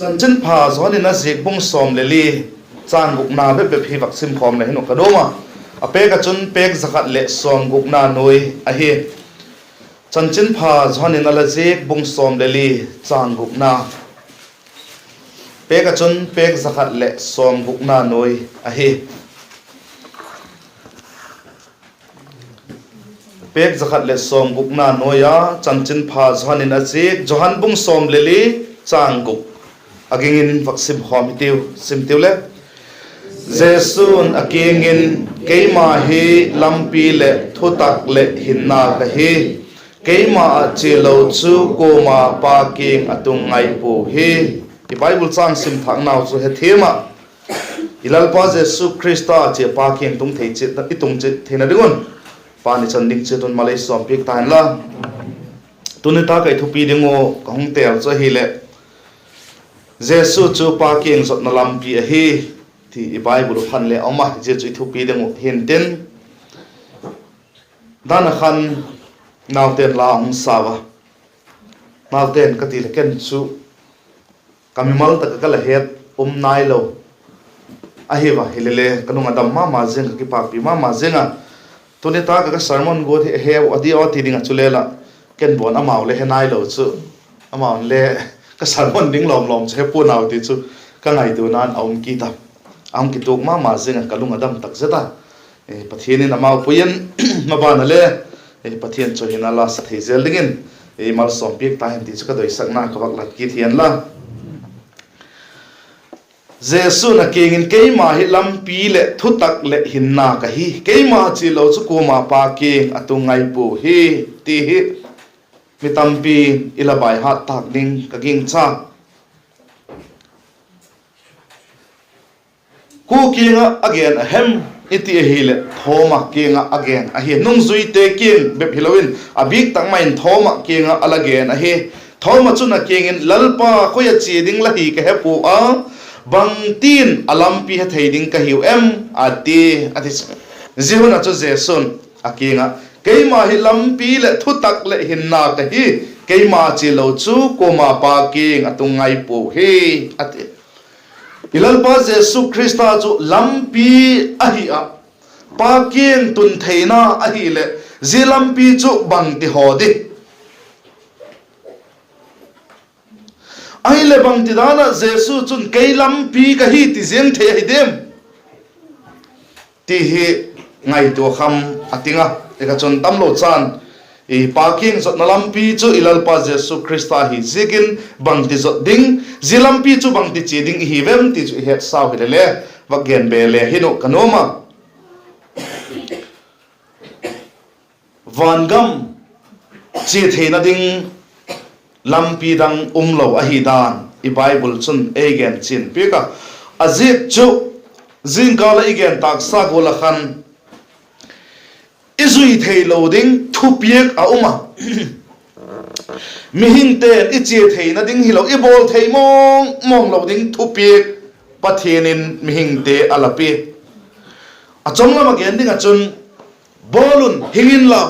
chân chân phá gió nên nó diệt bung xòm lệ li chan gục na bếp bếp hi vắc sim khom này nó cả đô mà à pe cả chân pe zakat lệ xòm gục na nuôi à hi chân chân phá gió nên nó diệt bung xòm lệ li chan gục na pe cả chân pe zakat lệ xòm gục na nuôi à hi pe zakat lệ xòm gục na nuôi á chân chân phá gió nên nó diệt johan bung xòm lệ li chan gục agingin vaksim sim tiêu le JESU agingin keima hi lampi le thutak le hinna ka hi keima chilo chu koma pa king atung ngai pu hi i bible chang sim thak naw chu he thema ilalpa JESU Christa che pa king tung thei che ta itung che thena dingon pa ni chan ding che ton malai som pik tan la tunita kai thupi dingo kahung tel cho hi le JESU chu pa king zot na lampi a hi thì Bible phan le oma je chu thu pi deng hin ten dan khan naw ten la ong sawa naw ten ka ti le ken chu kamimal ta ka la het nai lo a hi wa hilele kanung adam ma jeng ki pa pi ma jenga tuni ta ka sermon go the he adi o ti ding chu le la ken bon amaw le he nai lo chu amaw le ka sermon ding lom che pu naw ti chu ka ngai tu nan ong ki ta ang kituk ma zinga kalung adam tak zeta pathian in amau puyen mabana le pathian cho hina la sa thezel dingin mal som pik ta hen ti chu ka doi sakna ka bak lat ki thian la JESU na kengin keima hi lampi le thutak le hinna ka hi keima chi lo chu ko ma pa king atungai pu hi ti hi mitampi ilabai hat tak ding ka ging cha ku kinga again hem iti hile thoma kinga again a hi nung zui te king be hilowin abik tangmain thoma kinga alagen a hi thoma chuna kingin lalpa khoya chiding la hi ka hepu a bangtin alampi he theiding ka hiu em ati zihuna chu JESU akinga keima hi lampi le thutak le hinna ka hi keima chi lo chu koma pa king atungai pu hi ati ilalpa JESU Christa chu lampi ahia pa king tun theina ahi le zilampi chu bangti hodi ai le bangti dana JESU chun kei lampi ka hi ti zeng the hidem ti hi ngai to kham atinga eka chon tamlo chan e pa king zot na lampi chu ilalpa JESU Christa hi zigin bangti zot ding zilampi chu bangti chi ding hi vem ti chu het saw hi le wagen be le hino kanoma vangam chi theina ding lampi dang umlo a hi dan i Bible chun again chin pika azit chu zingala again tak sa gola khan izui thei loading thupiek a uma mihing ten ichi thei na ding hilo ibol thei mong loading thupiek pathianin mihing te alapi achomla ma gen ding achun bolun hingin la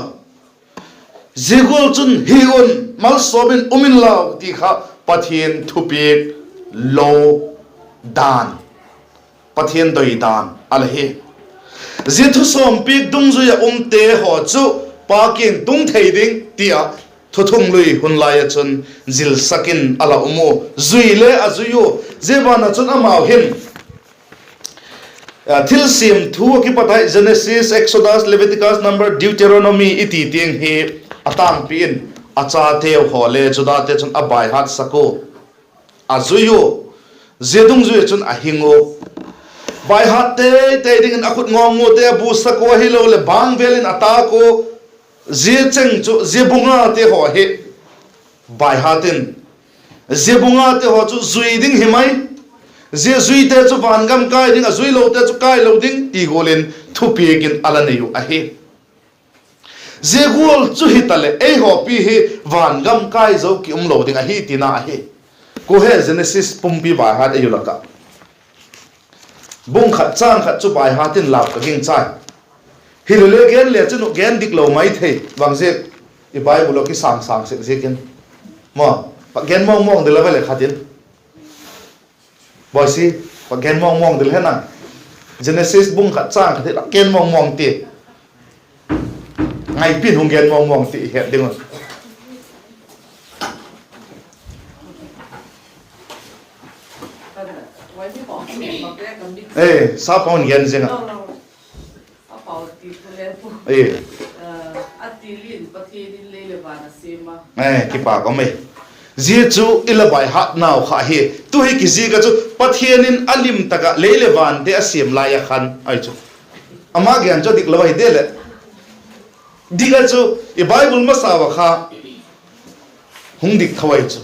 zigol chun hiun mal sobin umin la ti kha pathian thupiek lo dan pathian doi dan alhe zithu som pik dung zuya te ho chu pa king tung thei ding tia thuthung lui hun lai chun zil sakin ala umo zuile azuyo zebana chun amau hin thil sim thu ki patai Genesis Exodus Leviticus Number Deuteronomy iti ting hi atang pin acha theo hole juda te chun abai hat sako azuyo zedung zuya chun ahingo bai hatte te ding akut ngongo te busa ko hilo le bang velin atako je cheng chu je bunga te ho he bai hatin je bunga te ho chu zui ding himai je zui te chu vangam kai ding a zui lo te chu kai lo ding ti golen thupi kin alaneyu a he je gol chu hitale ei ho pi he vangam kai zo ki lo ding a hi tina a he ko he Genesis pumpi bai hat ayulaka bung khat chang khat chu bai hatin lap ka king chai hilule gen le chu gen dik lo mai thei wangje i Bible ki sang se ken mo pa gen mong de la le khatin boy si gen mong dil hena Genesis bung khat chang khat la gen mong ti ngai pin hung gen mong ti he ding sa pawn gen zinga kipa ko me JESU ilabai hat naw kha he tu hi kizi ga chu pathianin alim taka leilewan de asim la ya khan ai chu ama gyan cho dik lawai de le diga chu e bible ma sa wa kha hung dik thawai chu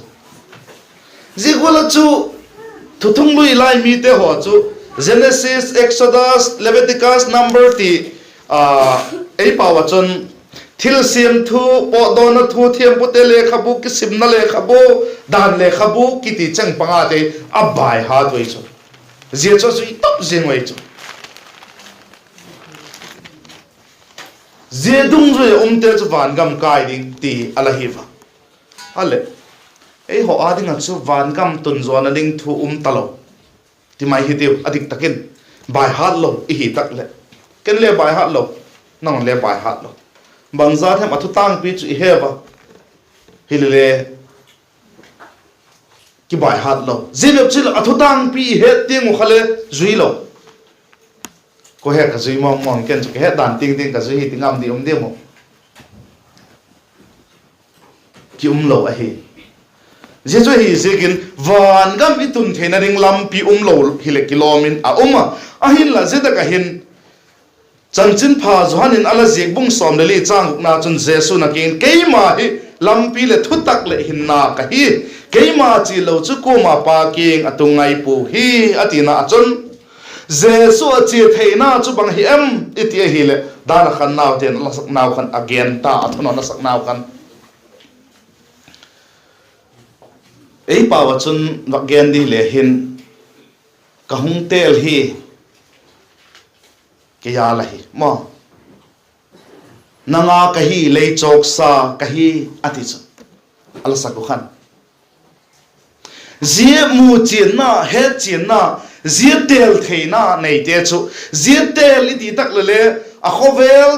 jigula chu thuthung lui lai mi te ho chu Genesis, Exodus, Leviticus, Number ti ei pawa chon thil sim thu po don thu thiam pu te le khabu ki sim na le khabu dan le khabu ki ti chang panga te abai ha doi chu JESU sui top jing wei chu jedung re te chu van gam kai ding ti alahiva ale ei ho ading chu van gam tun zon ading thu talo ti mai hi tiu adik takin bai hat lo I hi tak le ken le bai hat lo nang le bai hat lo bangza them athu tang pi chu I heva hilele ki bai hat lo zilep chil athu tang pi he ting khale zui lo ko he ka zui mong ken chu he dan ting ka zui hi tingam di de mo ki lo a hi JESU hi zegin van gam itun thena ring lampi lo hile kilomin a ahin la zeta ka hin chanchin pha johanin ala zeg bung som le chang na chun JESU na kin keima hi lampi le thutak le hin na ka hi keima chi lo chu ko ma pa king atungai pu hi atina chun JESU chi theina chu bang hi em iti hi le dan khan naw ten la sak naw khan again ta athono na sak naw khan ei pawa chun again di le hin kahung tel hi kya la hi mo nanga kahi le chok sa kahi ati chu ala saku khan zie mu chin na he chin na zie tel theina nei te chu zie tel I ti tak le a khovel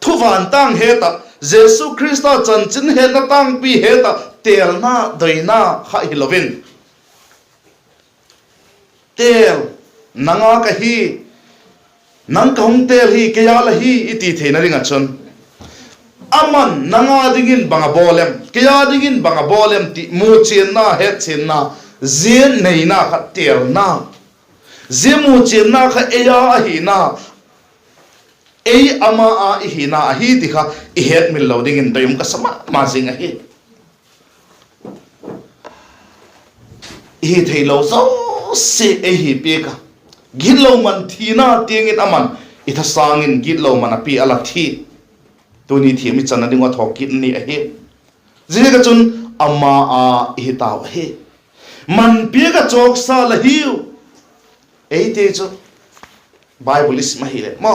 thuwan tang he ta JESU Christa chanchin he na tang pi he ta tel na doina kha hilovin tel nanga kahi nang kahung tel hi kya la hi iti theina ringa chon aman nanga dingin banga bolem kya dingin banga bolem ti mu chen na he chen na zin nei na kha tel na zimu chen na kha eya hi na ei ama a hi na hi ti kha I het mil lo dingin doyum ka sama ma jing a hi hi thei lo zo se e hi pe ka git lo man thina tingin aman itha sangin git lo man api ala thi tuni thi mi chana dingwa thok kit ni a he jine ka chun amma a hi ta he man pe ka chok sa la hiu ei te chu bible is ma hi le mo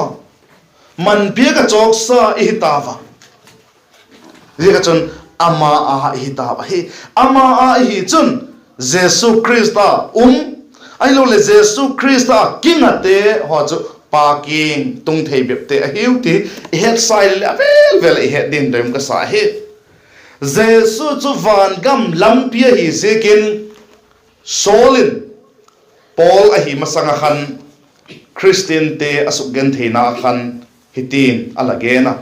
man pe ka chok sa hi ta wa jine ka chun amma a hi ta wa he amma a hi chun JESU Christa ai lo le JESU Christa king ate ho chu pa king tung thei bep te a hiu ti het sai le vel het din dem ka sa he JESU chu van gam lampi hi zekin solin Paul a hi masanga khan Christian te asuk gen theina khan hitin alagena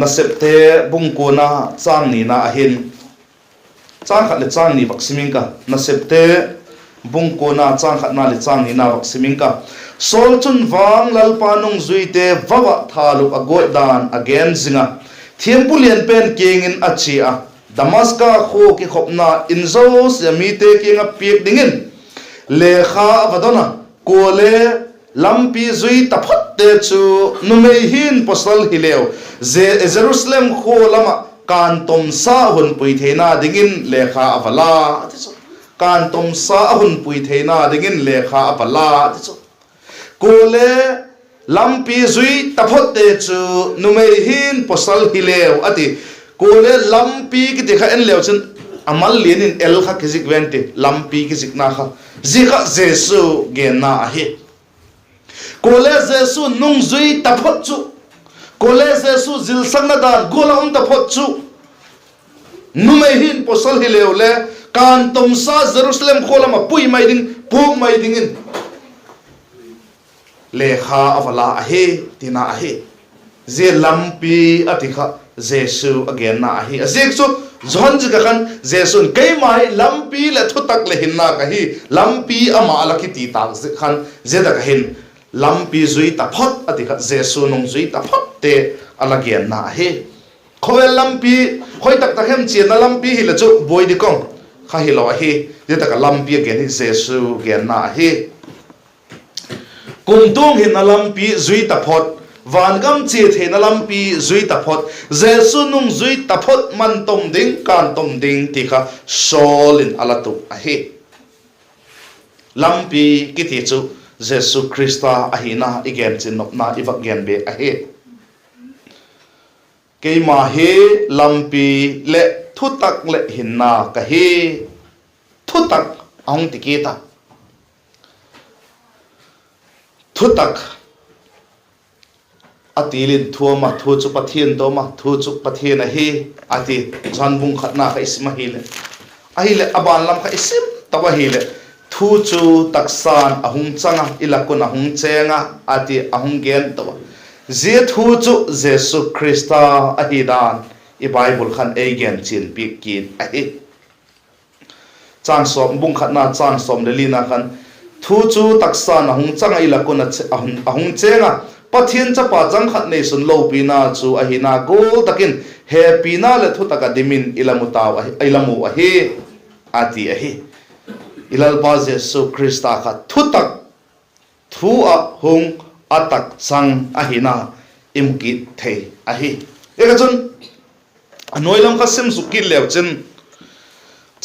na septe bungko na chang ni na ahin chang khat le chang ni vaksimin ka na septe bungko na chang khat na le chang ni na vaksimin ka sol chun wang lalpa nong zuite wawa thalu agoi dan again zinga thiampulian pen kingin achia damaska kho ki khopna inzo semite kinga piek dingin lekha vadona kole lampi zui taphot te chu numei hin posal hileo Jerusalem kho lama kan tom sa hun pui theina dingin lekha avala kan tom sa hun pui theina dingin lekha avala kole lampi zui taphot te chu numei hin posal hileo ati kole lampi ki dekha en leo chen amal lienin el kha kizik vente lampi kizik na kha zika jesu gen na ahi kole jesu nung zui tapot chu kole jesu zil sang na dan golam tapot chu numai hin posal hileule kan tomsa Jerusalem kholama pui mai ding pu mai ding in lekha avala ahi tina ahi je lampi atikha jesu again na ahi azeksu zon jiga kan jesu kai mai lampi le thutak le hinna ka hi lampi ama ala ki ti tak khan zeda ka hin lampi zui ta phot atikha jesu nong zui ta phot te ala again na ahi khoel lampi khoi tak tak hem chi na lampi hi le chu boy di kong kha hi lo ahi zeda ka lampi again hi jesu again na ahi kumtung hin na lampi zui ta phot van gam che the na lampi zui ta phot jesu nung zui ta phot man tom ding kan tom ding ti kha solin alatu ahi lampi ki ti chu jesu christa ahina igen chin nop na iwak gen be ahi ke ma he lampi le thutak le hinna ka he thutak ong ti ki ta thutak atilin thuama thu chu pathian to ma thu chu pathian a hi ati janbung khatna ka isma hi le ahile aban lam ka isim tawa hi le thu chu taksan ahung changa ilakuna hung chenga ati ahung gen tawa je thu chu jesu christa ahidan I bible khan e gen chin pi kin ahi chan som bung khatna chan som le lina khan thu chu taksan ahung changa ilakuna ahung chenga pathian cha pa jang khat nei sun lo pina chu ahina gol takin he pina le thu taka dimin ilamutaw ilamu ahi ati ahi ilal pa jesu christa kha thu tak thu a hung atak sang ahina imki the ahi eka chun anoilam kha sim sukil lew chen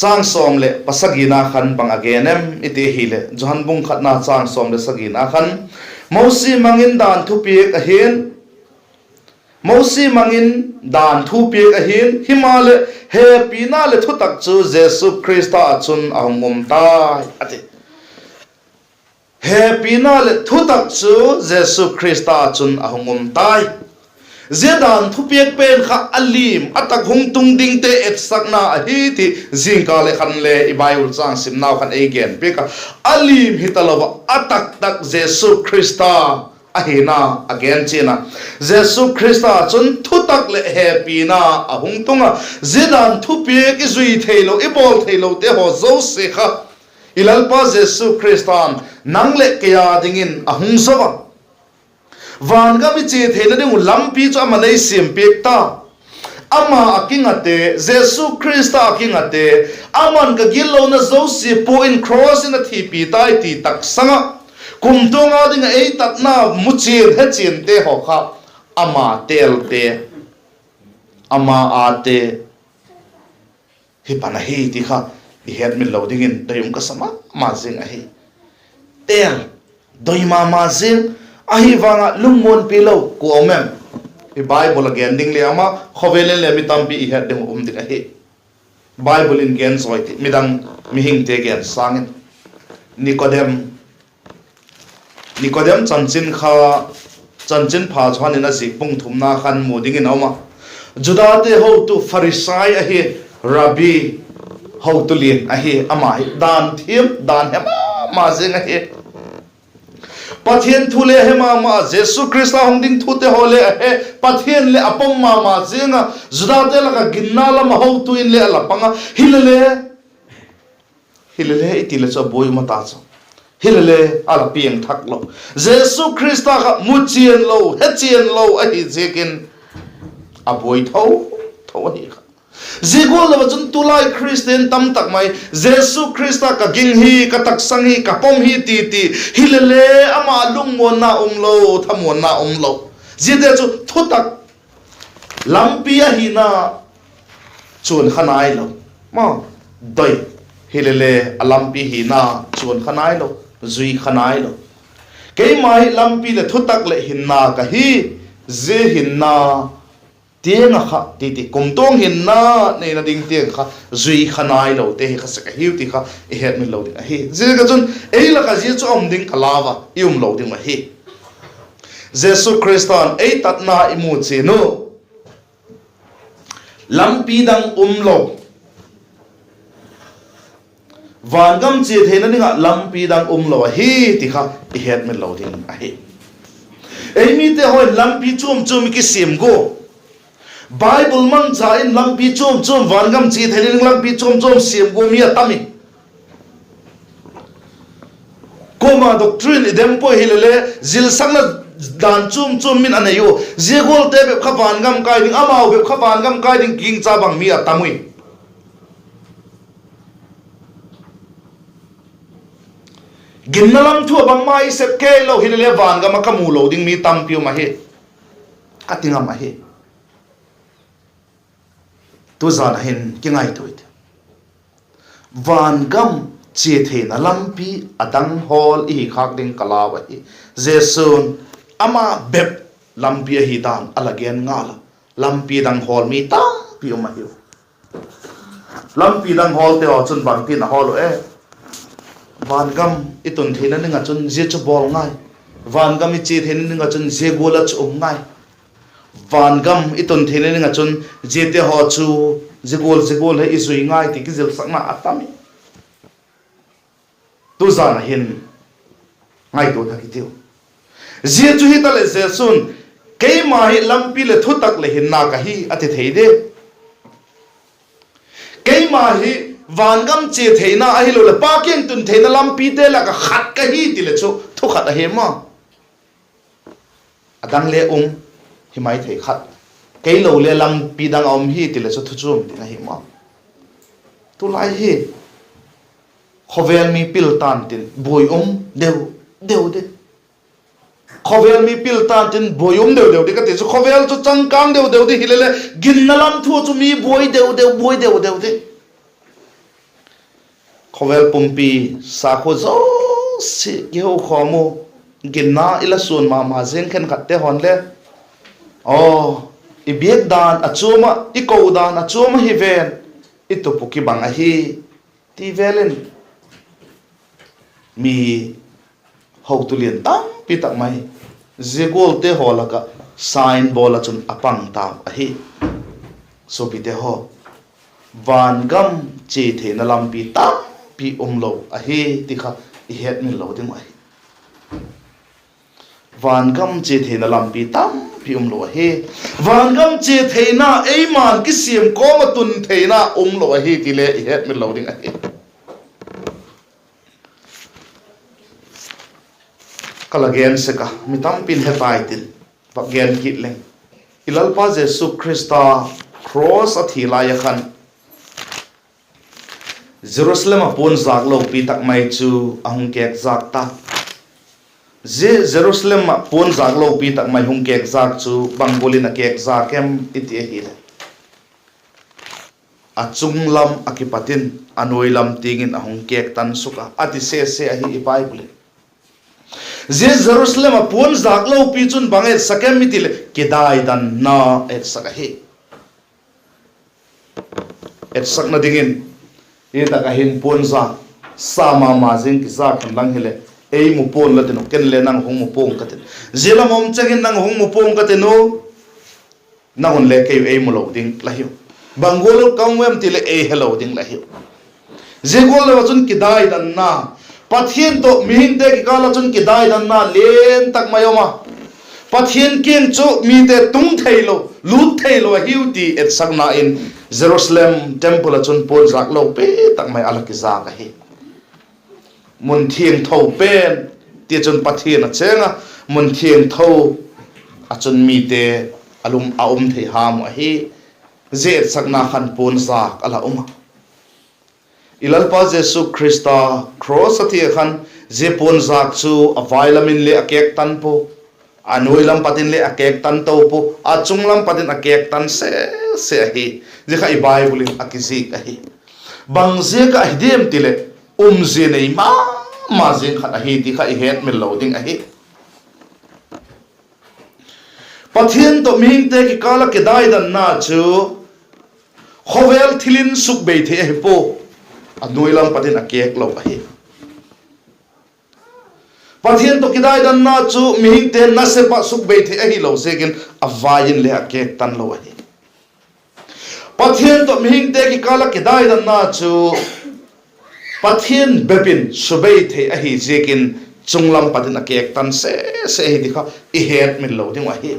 chang som le pasagina khan bang agenem ite hi le johan bung khatna chang som le sagina khan Mausi mangin dan thu piek a hin Mausi mangin dan thu piek a hin himale he pina le thu tak chu jesu christa achun ahungum tai ati he pina le thu tak chu jesu christa achun ahungum tai zedan thu piek pen kha alim atak hung tung ding te et sakna a hi ti zingka le khan le I bible chang sim naw khan again peka alim hitalowa atak tak jesu christa ahina again chena jesu christa chun thu tak le happy na ahung tunga zedan thu piek I zui thailo I bol thailo te ho zo se kha ilalpa jesu christan nang le kya dingin ahung sawa van ga mi che thena ding lampi chu amanei sim pek ta ama akingate jesu christa akingate aman ka gillo na zo si po in cross in a thipi tai ti tak sanga kumtonga ding ei tatna muchin he chin te ho kha ama tel te ama ate hi pana hi ti kha I het mi loading in doyum ka sama ma jing a hi tel doima ma jing ahi wanga lungmon pilo ko mem I bible again ding le ama khowele le mitam bi I het ding ding ahi bible in gen soiti midang mihing te gen sangin Nikodem chanchin pha chhanin a sik pung thumna khan moding in awma juda te ho tu farisai ahi rabbi ho tu lin ahi ama dan thim dan hema ma jing ahi pathian thule hema ma jesu christa hongding thute hole he pathian le apom ma jinga juda te la ka ginna la ma ho tu in le ala panga hilale itile cho boy mata cho hilale ala pieng thak lo jesu christa ka muchien lo hechien lo ahi jekin a boy tho hi Zigol la chun tulai Christian tam tak mai Jesu Christa ka ging hi ka tak sang hi ka pom hi ti hilale ama lung mon na lo thamon na lo jide chu thutak lampia hi na chun khanai lo ma doi hilale alampi hi na chun khanai lo zui khanai lo ke mai lampi le thutak le hinna ka hi je hinna tiếng khá tí cùng tông hình na này là đình tiếng khá duy khá nai lâu tế khá sẽ hiểu tí khá hết mình lâu đình hi dễ cái chun ấy là cái gì cho ông đình khá lava yum lâu đình mà hi JESU Christian ấy tát na imu chi no LAMPI dang lâu van gam chi thế nó ngạ LAMPI dang lâu hi tí khá hết mình lâu đình hi ấy mi te hồi LAMPI chum cái xiêm go Bible mang jain LAMPI chum van gam chi thế nên LAMPI chum xiêm go mi atami Koma doctrine idem po hilele zil sang na dan chum min anayo zegol te be khawan gam kai ding amao be khawan gam kai ding king cha bang mi atamui ginnalam thu bang mai sep ke lo hilele van gam akamu lo ding mi tampiu ma he atinga ma he tu zan hin kingai tuit van gam chi the na LAMPI adang hol i khak ding kalawa hi JESU ama beb LAMPI hi dan alagen ngala LAMPI dang hol mi ta pi ma hi LAMPI dang hol te o chun bang ti na hol e van gam itun the na nga chun je chu bol ngai van gam i chi the na nga chun je gola chu ngai van gam itun the na nga chun je te ho chu je gol he i zui ngai ti ki zel sak na atami tu zan hin ngai to thaki tiu zia chu hi ta le JESU ke ma hi LAMPI le thu tak le hin na ka hi ati thei de ke ma hi van gam che thei na a hi lo le pa keng tun thei na LAMPI te la ka khat ka hi ti le chu thu khat a he ma adang le hi mai thei khat ke lo le LAMPI dang hi ti le chu thu chum ti na hi ma tu lai hi khovel mi pil tan tin boy deu de khovel mi pil tan tin boy deu de ka te chu khovel chu changkang deu de hilele ginnalam thu chu mi boy deu de khovel pumpi sa kho zo si ki ho khomo ginna ila sun ma zen khen khatte hon le i biek dan achuma i ko dan achuma hi ven i to puki bang a hi ti velen mi hậu tu liền tam pi tak mai zegol te hola ka sign bola chun apang tam a hi so pi te ho van gam che the na LAMPI tam pi lo a hi ti kha i het min lo ding ai van gam che the na LAMPI tam pi lo a hi van gam che the na ei man ki siam ko ma tun the na lo a hi ti le i het min lo ding a hi kalagen seka mitam pin hepai tin bagen kitleng ilalpa JESU Christa cross athila ya khan Jerusalem apon zak lo pi tak mai chu ahung kek zak ta Jerusalem apon zak lo pi tak mai hung kek zak chu bangolina kek zak em iti hi le achung lam akipatin anoi lam tingin ahung kek tan suka ati se ahi bible Jerusalem apun zak lo pi chun bangai sakem mitil kedai dan na et sakahi et sakna dingin e ta ka hin pon za sama ma jing ki za kham lang hele ei mu pon la teno ken le nang hong mu pong ka ten zela mom changin nang hong mu pong ka teno na hon le ke ei mu lo ding la hiu bangolo kangwem tile ei hello ding la hiu zegol le chun kedai dan na Pathian to mihing te ki kala chun ki dai dan na len tak mayoma Pathian ken chu mi te tung thailo lut thailo hiu ti et sagna in Jerusalem temple chun pon zak lo pe tak mai ala ki za ka hi mun thieng tho pen ti chun Pathian a chenga mun thieng tho a chun mi te alum thei ham a hi je sagna khan pon zak ala ilalpa JESU Christa cross athi khan je pon zak chu a vitamin le akek tan po anoilam patin le akek tan to po achunglam patin akek tan se hi je khai bible akisi ka hi bang je ka hidem tile je nei ma je khat hi ti khai het mel loading a hi Pathian to ming te ki kala ke dai dan na chu khovel thilin suk be the he po anuilam patin akek lo hi Pathian to ki dai dan na chu ming te na se pa suk be the hi lo sekin avayin le akek tan lo hi Pathian to ming te ki kala ke dai dan na chu Pathian bepin subei the hi sekin chunglam patin akek tan se hi dikha I het min lo ding wa hi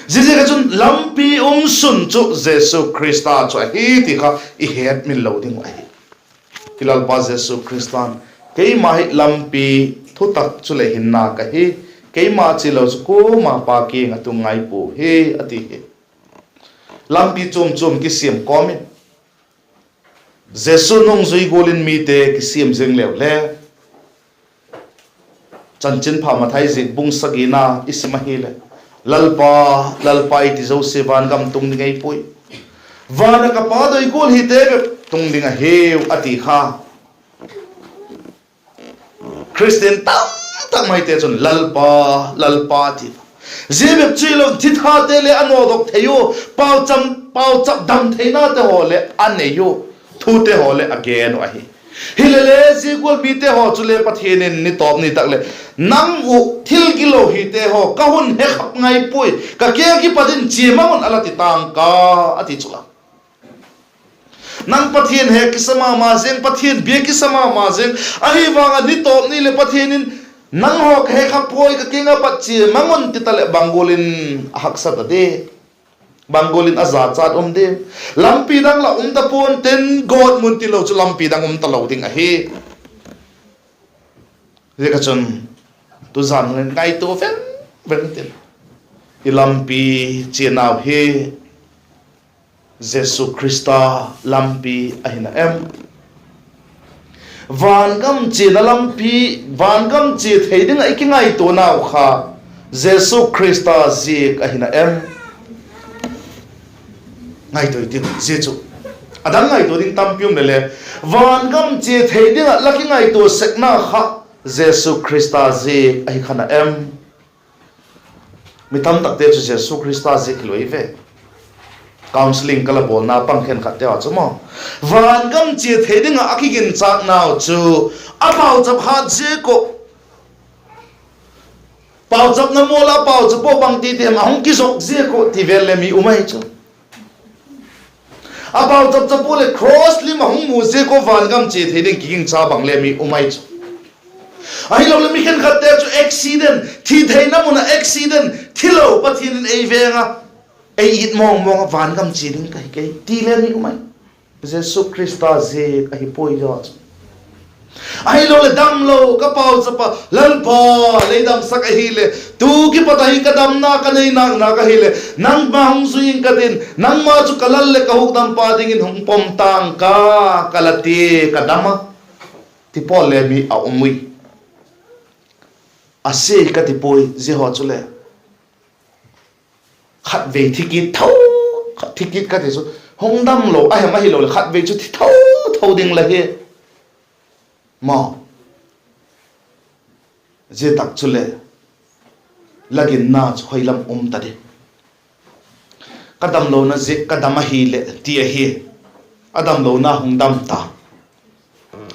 Zizi ka chun lampi sun chu JESU Christa chu hi ti kha I het min lo ding wa hi Hilal pa JESU Christan kei ma hi lampi thu tak chu le hin na ka hi kei ma chi lo chu ko ma pa ki nga tu ngai pu he ati he lampi chum ki siam komin JESU nong zui golin mi te ki siam jeng lew le chanchin pha ma thai zik bung sagina isma hi le lalpa iti zo se van gam tung dingai pui vana ka pa doi gol hi te tung dinga heu ati kha Christian tam mai te chun lalpa ti zebe chilo thitha te le ano dok theyo pau chap dam theina te hole aneyo thu te hole again wa hi hilele zigol bi te ho chule pathianin ni top ni takle nang u thil kilo hi te ho kahun he khap ngai pui ka ke ki padin chimangon alati tang ka ati chula nang pathian he ki sama ma jeng pathian be ki sama ma jeng ahi wanga ni top ni le pathianin nang ho he khap poi ka kinga pat chimangon ti tale bangolin haksa ta de Bangolin azat chat de lampi dang la ta pon ten god mun ti lo chu lampi dang ta lo ding a he re ka chon tu zan ngai ngai tu fen ten I lampi chenau he JESU Christa lampi ahina van gam che na lampi van gam che thei ding ai ki ngai to nau kha JESU Christa zik ahina ngai to ti jechu adang ngai to ding tampium le van gam che thei ding laki ngai to sekna kha JESU Christa je ai khana mi tam tak te chu JESU Christa je loi ve counseling kala bol na pang khen khat te chuma van gam che thei ding aki gin chak naw chu apau chap ha je ko pau chap na mola pau chu po bang ti te ma hong ki sok je ko ti vel le mi umai chu about the pole cross lim hong mu je ko van gam che theding king cha bang le mi umai chu ai lo le mi khen khat te chu accident thi theina muna accident thilo pathin ei venga ei it mong van gam chi ding kai ti le mi umai JESU Christa je ai poi jo ai lo le dam lo ka pau chapa lalpa le dam sak hi le tu ki patai ka dam na ka nei na ka hi le nang ma hong suing ka din nang ma chu kalal le ka huk dam pa ding in hong pom tang ka kalati ka dama ti pol le mi a umui ase ka ti poi je ho chu le khat ve thiki thau thiki ka ti chu hong dam lo ai ma hi lo le khat ve chu thi thau ding la he ma je tak chule lagin na choilam ta de kadam lo na je kadam hi le ti hi adam lo na hungdam ta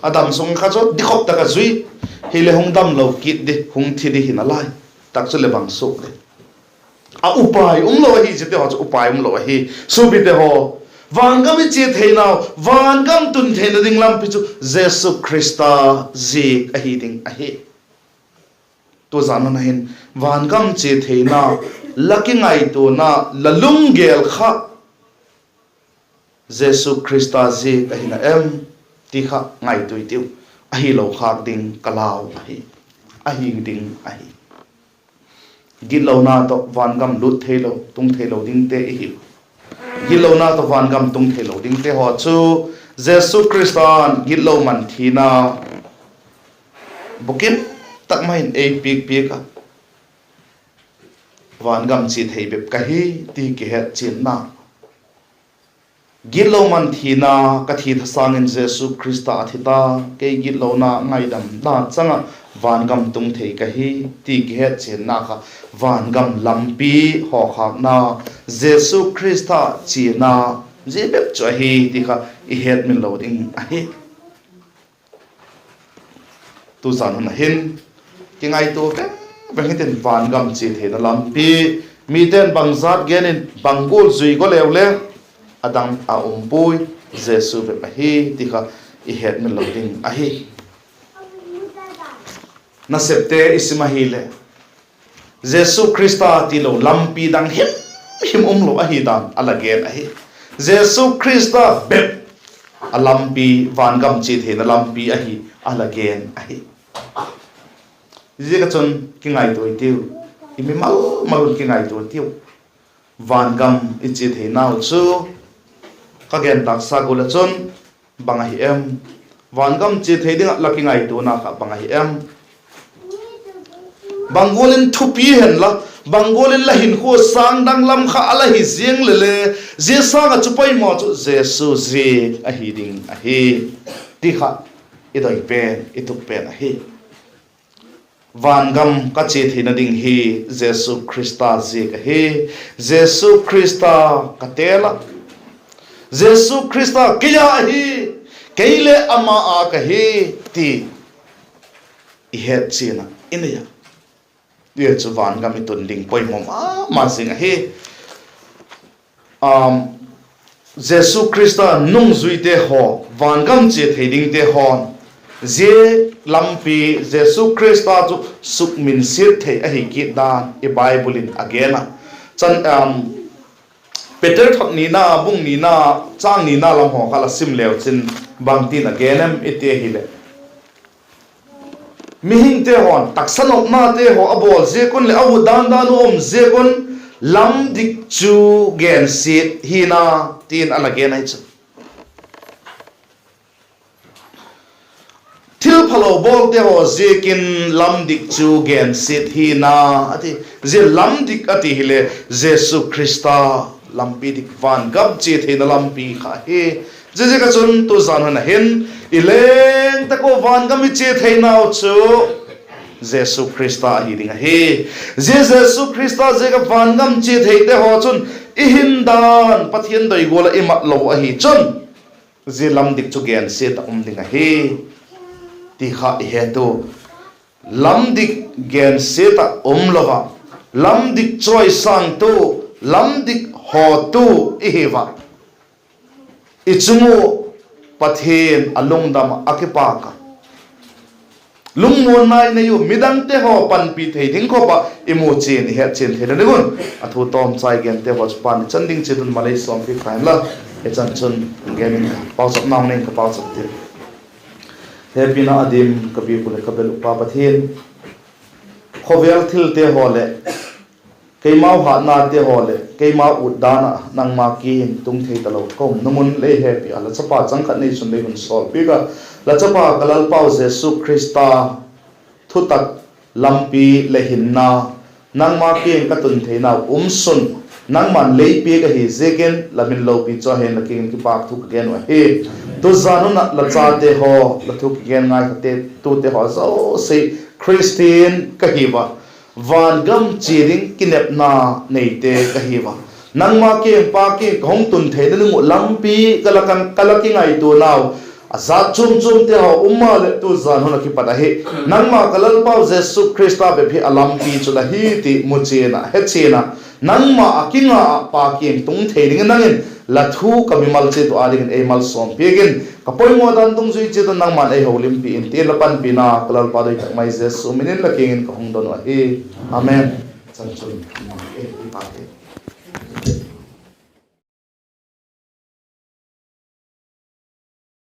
adam song kha cho dikhop ta ka zui hi le hungdam lo kit de hung thi de hin alai tak chule bang so le a upai lo hi je te ho upai lo hi so bi te ho van gam che theina van gam tun theina ding lam pi chu JESU Christa ji a hi ding a hi to zan na hin van gam che theina laki ngai to na lalung gel kha JESU Christa ji a hi na ti kha ngai tu tiu a hi lo khak ding kalau a hi ding a hi gil lo na to van gam lut thelo tung thelo ding te hi gilo na to van gam tung thelo ding te ho chu JESU Christan gilo man thina bukin tak main ei pik ka van gam chi thei bep ka hi ti ke het chin na gilo man thina ka thi thasang in JESU Christa thita ke gilo na ngai dam na changa van gam tung thei ka hi ti ki het chen na kha van gam lampi ho khak na Jesu Christa chi na je bep cho hi ti kha I het min lo ding a hi tu san na hin ki ngai tu ka bang ten van gam chi the na lampi mi ten bang zat genin bangul zui go lew le adang a pui Jesu ve hi ti kha I het min lo ding a hi na septe isma hi le Jesu Christa ti lo lampi dang him lo a hi dan alagen a hi Jesu Christa bep a lampi van gam chi the na lampi a hi alagen a hi je ka chon ki ngai to tiu imi mal ki ngai to tiu van gam I chi the nau chu ka gen tak sa ko la chon bang hi em van gam chi the ding la ki ngai to na ka bang hi em bangolin thupi hen la bangolin la hin ko sang dang lam kha ala hi zieng le le je sa ga chupai mo chu Jesu ji a hi ding a hi ti kha I doi pen I tuk pen a hi van gam ka chi thina ding hi Jesu Christa ji ka hi Jesu Christa ka tela Jesu Christa kiya hi keile ama a ka hi ti I het china inia dia chu van gam I tun ding poi mo ma sing hi Jesu Christa nung zui te ho van gam chi thei ding te hon je lampi Jesu Christa chu suk min sir thei a hi ki dan I Bible in again chan Peter thak ni na bung ni na chang ni na lam ho khala sim lew chin bang tin again em ite hi le mi hing te hon taksanok na te ho abol je kon le awu dan je kon lam dik chu gen sit hi na tin ala gen ai chu til phalo bol te ho je kin lam dik chu gen sit hi na ati je lam dik ati hile Jesu Christa lampi dik van gam che the na lampi kha he je ka chun tu zan na hen ileng ta ko van gam che the nau chu Jesu Christa hi ding he Jesu Christa je ka van gam che the te ho chun I hin dan pathian doi gola I mat lo a hi chun je lam dik chu gen se ta ding he ti kha he to lam dik gen se ta lova lam dik choi sang to lam dik ho tu I hewa ichumu pathian alung dam akipa ka lungmon nai na yu midang te ho pan pi thei ding ko pa imu chen he chen the na gun athu tom chai gen te was pan chanding chidun malai som ki khain la e chan chun gen pau sap naw nei ka pau sap te he pina adim kabi kule kabel pa pathian khovel thil te ho le keimau ha na te ho le keimau udana nang ma ki tung thei talo kom namun le he pi ala chapa chang khat nei sun le hun sol pi ka la chapa kalal pau Jesu Christa thutak lampi le hinna nang ma ki ka tun thei na sun nang man le pi ka hi zegen lamin lo pi cho hen la king ki pak thu gen wa he tu zanu na la cha te ho la thu gen ngai te tu te ho zo se Christian ka hi wa van gam chiring kinep na nei te ka hi wa nang ma ke pa ke khong tun the de mu lampi kalaking ai tu naw azat chum te ho umma le tu zan hona ki pada he nang ma kalal pau Jesu Christa be phi alampi chu la hi ti mu chena he chena nang ma akinga pa ke tung the ding nangin la thu kamimal che to alin e mal som pegin kapoi mo dan tung zui che to nang man ai holim pi in te la pan pi na kalal pa doi mai Jesu minin la king ka hong don wa he amen chan chun e pa ke